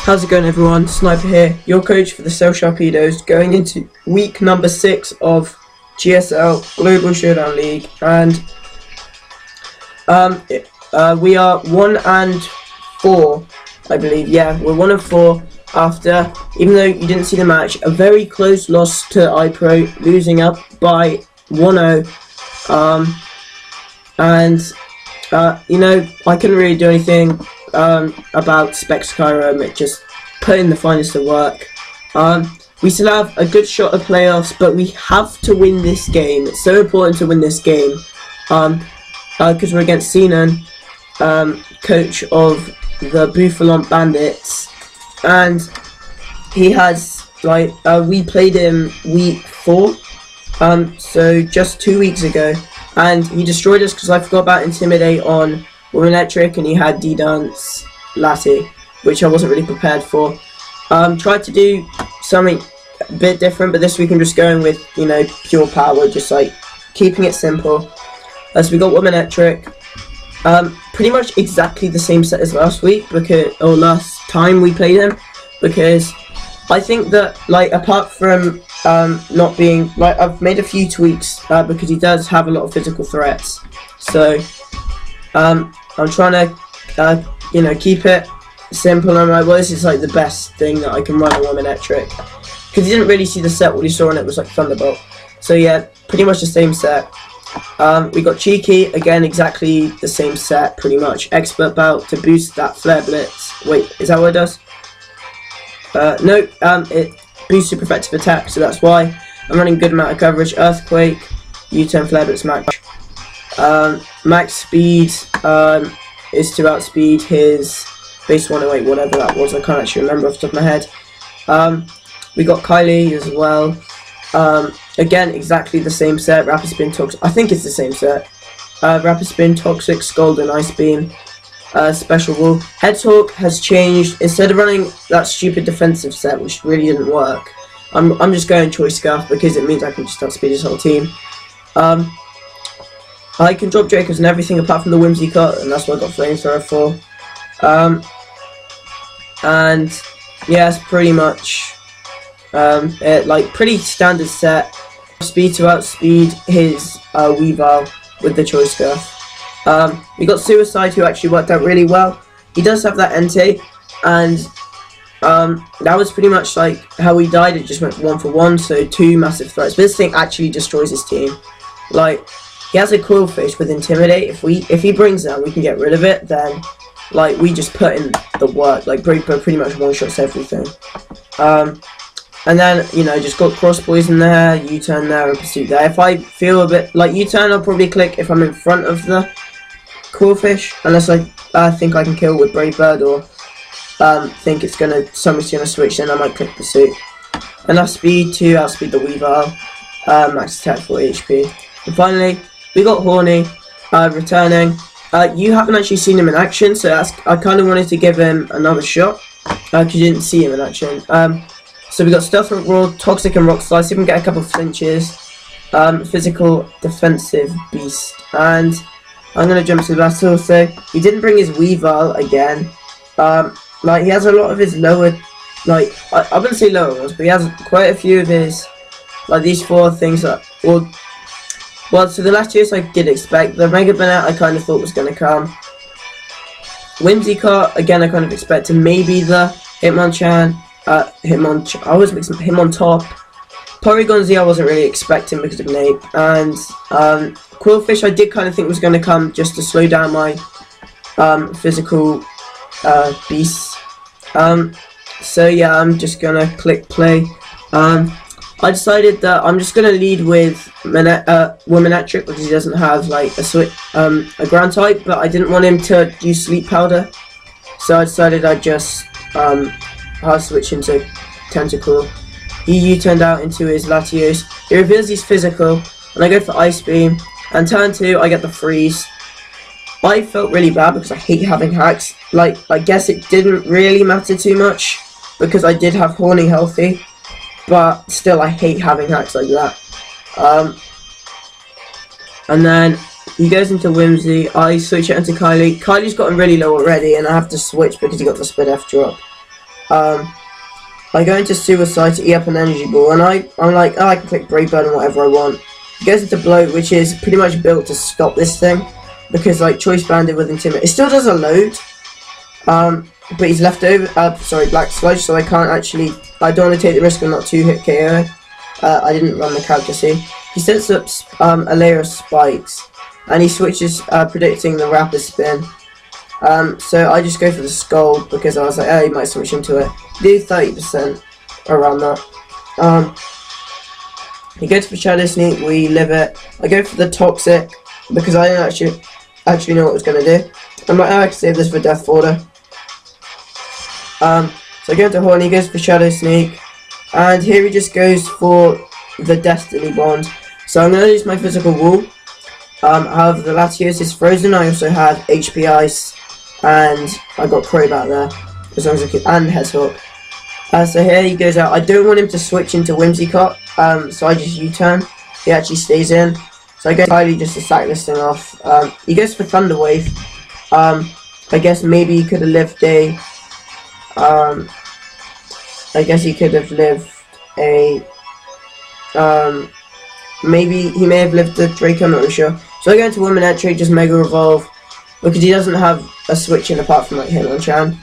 How's it going, everyone? Sniper here, your coach for the Sharpedos, going into week number 6 of GSL Global Showdown League, and we are 1-4, I believe. Yeah, we're 1-4 after, even though you didn't see the match, a very close loss to iPro, losing up by 1-0. You know, I couldn't really do anything about Spec Skyrim. It just put in the finest of work. We still have a good shot at playoffs, but we have to win this game. It's so important to win this game because we're against Sinan, coach of the Bouffalant Bandits, and he has we played him week 4, so just 2 weeks ago, and he destroyed us because I forgot about Intimidate on Electric, and he had D-Dance Latte, which I wasn't really prepared for. Tried to do something a bit different, but this week I'm just going with, you know, pure power, just like keeping it simple. So we got Electric, pretty much exactly the same set as last week, or last time we played him, because I think that, like, apart from not being, like, I've made a few tweaks because he does have a lot of physical threats, so I'm trying to, you know, keep it simple. I'm like, well, this is like the best thing that I can run on Electric, because he didn't really see the set. What he saw in it was like Thunderbolt. So yeah, pretty much the same set. We got Cheeky, again, exactly the same set, pretty much. Expert Belt to boost that Flare Blitz. Wait, is that what it does? No, it boosts super effective attack, so that's why I'm running good amount of coverage. Earthquake, U-turn, Flare Blitz, max. Max speed is to outspeed his base 108, whatever that was. I can't actually remember off the top of my head. We got Kylie as well. Again, exactly the same set. Rapid Spin, Toxic. I think it's the same set. Rapid Spin, Toxic, Scald, and Ice Beam. Special Rule. Headtalk has changed. Instead of running that stupid defensive set, which really didn't work, I'm just going Choice Scarf because it means I can just outspeed his whole team. I can drop Dracos and everything apart from the Whimsy Cut, and that's what I got Flamethrower for. And yeah, it's pretty much like pretty standard set. Speed to outspeed his Weavile with the Choice Scarf. We got Suicide, who actually worked out really well. He does have that Entei, and that was pretty much like how he died. It just went 1 for 1, so 2 massive threats. But this thing actually destroys his team. Like, he has a Quillfish with Intimidate. If he brings that, we can get rid of it. Then, like, we just put in the work. Like, Breakbow pretty much one-shots everything. And then, you know, just got Cross Poison there, U-turn there, and Pursuit there. If I feel a bit like U-turn, I'll probably click if I'm in front of the Quillfish, unless I think I can kill with Brave Bird, or think somebody's gonna switch, then I might click Pursuit. Enough speed to outspeed the Weavile, max attack 40 HP. And finally, we got Horny, returning. You haven't actually seen him in action, so I kind of wanted to give him another shot, because you didn't see him in action. So we got Stealth Roar, Toxic, and Rock Slice. You can get a couple of flinches. Physical, defensive, beast. And I'm going to jump to the battle. So he didn't bring his Weavile again. Like, he has a lot of his lower, like, I wouldn't say lower ones, but he has quite a few of his, like, these 4 things that, well, so the last years I did expect. The Mega Banette I kind of thought was going to come. Whimsicott, again, I kind of expected. Maybe the Hitmonchan. I always mix Hitmontop. Porygon-Z I wasn't really expecting because of Nape. And Quillfish I did kind of think was going to come just to slow down my physical beasts. So yeah, I'm just going to click play. I decided that I'm just going to lead with Electric because he doesn't have like a ground type, but I didn't want him to use Sleep Powder, so I decided I'd just hard switch into Tentacle. He U-turned out into his Latios. He reveals he's physical, and I go for Ice Beam, and turn 2 I get the Freeze. I felt really bad because I hate having hacks. Like, I guess it didn't really matter too much because I did have Horny healthy, but still I hate having hacks like that. And then he goes into Whimsy. I switch it into Kylie. Kylie's gotten really low already, and I have to switch because he got the Spit F drop. I go into Suicide to eat up an energy ball, and I'm like, oh, I can click Brave Bird and whatever I want. He goes into Bloat, which is pretty much built to stop this thing, because like Choice Banded with Intimidate, it still does a load, but he's left over, Black Sludge, so I can't actually, I don't want to take the risk of not 2-hit KO. I didn't run the calc to see. He sets up a layer of spikes, and he switches predicting the rapid spin. So I just go for the Skull because I was like, oh, he might switch into it. Do 30% around that. He goes for Shadow Sneak, we live it. I go for the Toxic because I didn't actually know what I was going to do. I'm like, oh, I can save this for Death Order. So I go into Horn, he goes for Shadow Sneak, and here he just goes for the Destiny Bond. So I'm going to use my Physical Wall. However, the Latios is frozen. I also had HP Ice, and I got Crobat there, as long as I could, and Hedgehog. So here he goes out. I don't want him to switch into Whimsicott, so I just U-turn. He actually stays in. So I go entirely just to sack this thing off. He goes for Thunder Wave. I guess maybe he could have lived a... I guess he could have lived a... maybe he may have lived the Draco, I'm not really sure. So I go into Womanetry, just Mega Revolve, because he doesn't have a switch in apart from like Hitmonchan.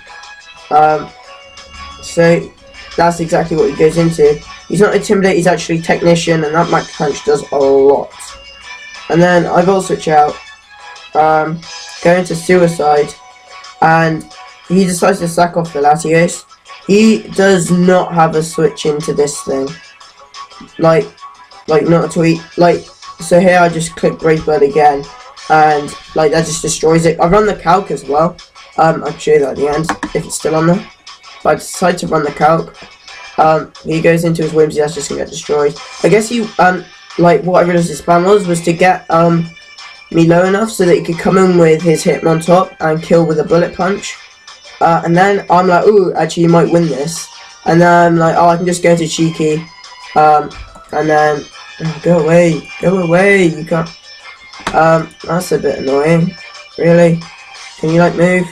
So that's exactly what he goes into. He's not Intimidate, he's actually Technician, and that Mach Punch does a lot. And then I Volt Switch out, go into Suicide, and he decides to sack off the Latios. He does not have a switch into this thing. Like not at all. So here I just click Brave Bird again, and like that just destroys it. I run the calc as well. I'll show you that at the end if it's still on there. But I decide to run the calc. He goes into his Whimsy, that's just gonna get destroyed. I guess he like what I realized his plan was to get me low enough so that he could come in with his Hitmon top and kill with a Bullet Punch. And then I'm like, ooh, actually you might win this. And then I'm like, oh, I can just go to Cheeky. And then go away, you can't. That's a bit annoying. Really? Can you like move?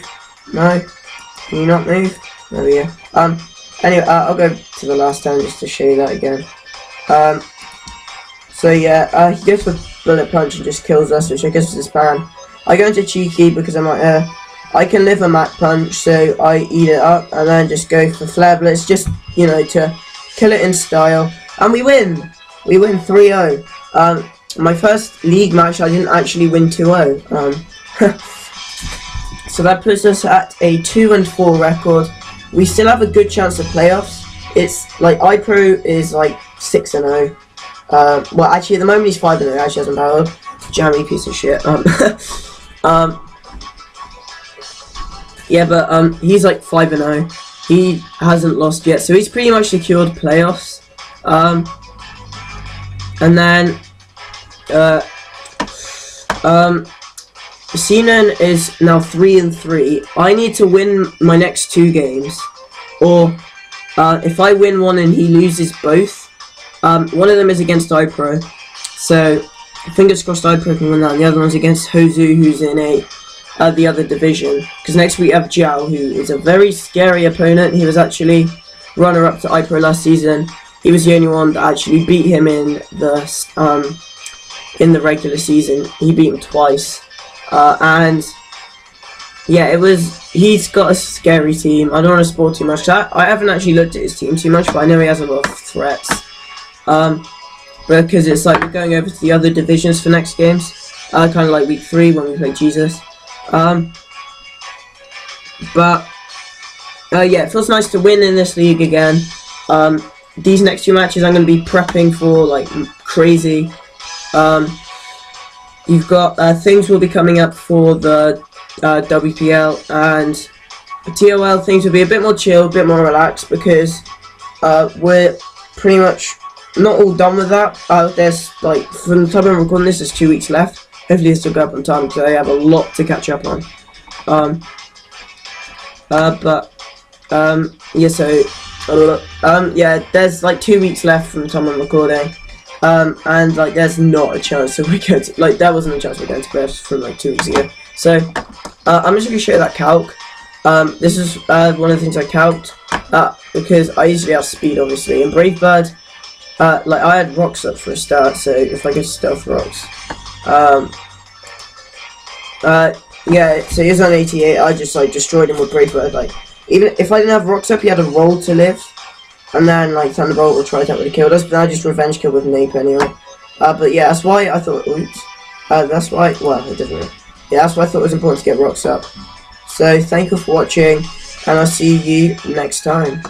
No? Can you not move? There we go. Anyway, I'll go to the last time just to show you that again. So yeah, he goes for Bullet Punch and just kills us, which I guess is his plan. I go into Cheeky because I'm like, I can live a Mach Punch, so I eat it up and then just go for Flare Blitz, just, you know, to kill it in style. And we win! We win 3-0. My first league match, I didn't actually win 2-0. So that puts us at a 2-4 record. We still have a good chance of playoffs. It's like iPro is like 6-0. Well, actually at the moment he's 5-0. Actually hasn't powered. Jammy piece of shit. Yeah, but he's like 5-0. He hasn't lost yet, so he's pretty much secured playoffs. And then Sinan is now 3-3. I need to win my next 2 games, or if I win one and he loses both, one of them is against iPro, so fingers crossed iPro can win that, and the other one's against Hozu, who's in the other division, because next we have Jiao, who is a very scary opponent. He was actually runner-up to iPro last season. He was the only one that actually beat him in the regular season. He beat him twice. And yeah, he's got a scary team. I don't want to spoil too much. I haven't actually looked at his team too much, but I know he has a lot of threats. Because it's like we're going over to the other divisions for next games. Kind of like week 3 when we play Jesus. But yeah, it feels nice to win in this league again. These next 2 matches I'm going to be prepping for like crazy. You've got things will be coming up for the WPL, and TOL things will be a bit more chill, a bit more relaxed, because we're pretty much not all done with that. There's like, from the time I'm recording this, there's 2 weeks left. Hopefully this will go up on time because I have a lot to catch up on. Yeah, so yeah, there's like 2 weeks left from the time I'm recording. And like there's not a chance that we're going to, like there wasn't a chance we're going to playoffs from like 2 weeks ago. So I'm just going to show you that calc. This is one of the things I calced. Because I usually have speed, obviously, and Brave Bird, like I had rocks up for a start, so if I get stealth rocks, yeah, so he was on 88, I just like destroyed him with Brave Bird, like, even if I didn't have rocks up, he had a roll to live, and then like Thunderbolt or Trident would have killed us, but then I just revenge killed with Nape anyway. But yeah, that's why I thought, oops, that's why, well, it doesn't really, yeah, that's why I thought it was important to get rocks up. So, thank you for watching, and I'll see you next time.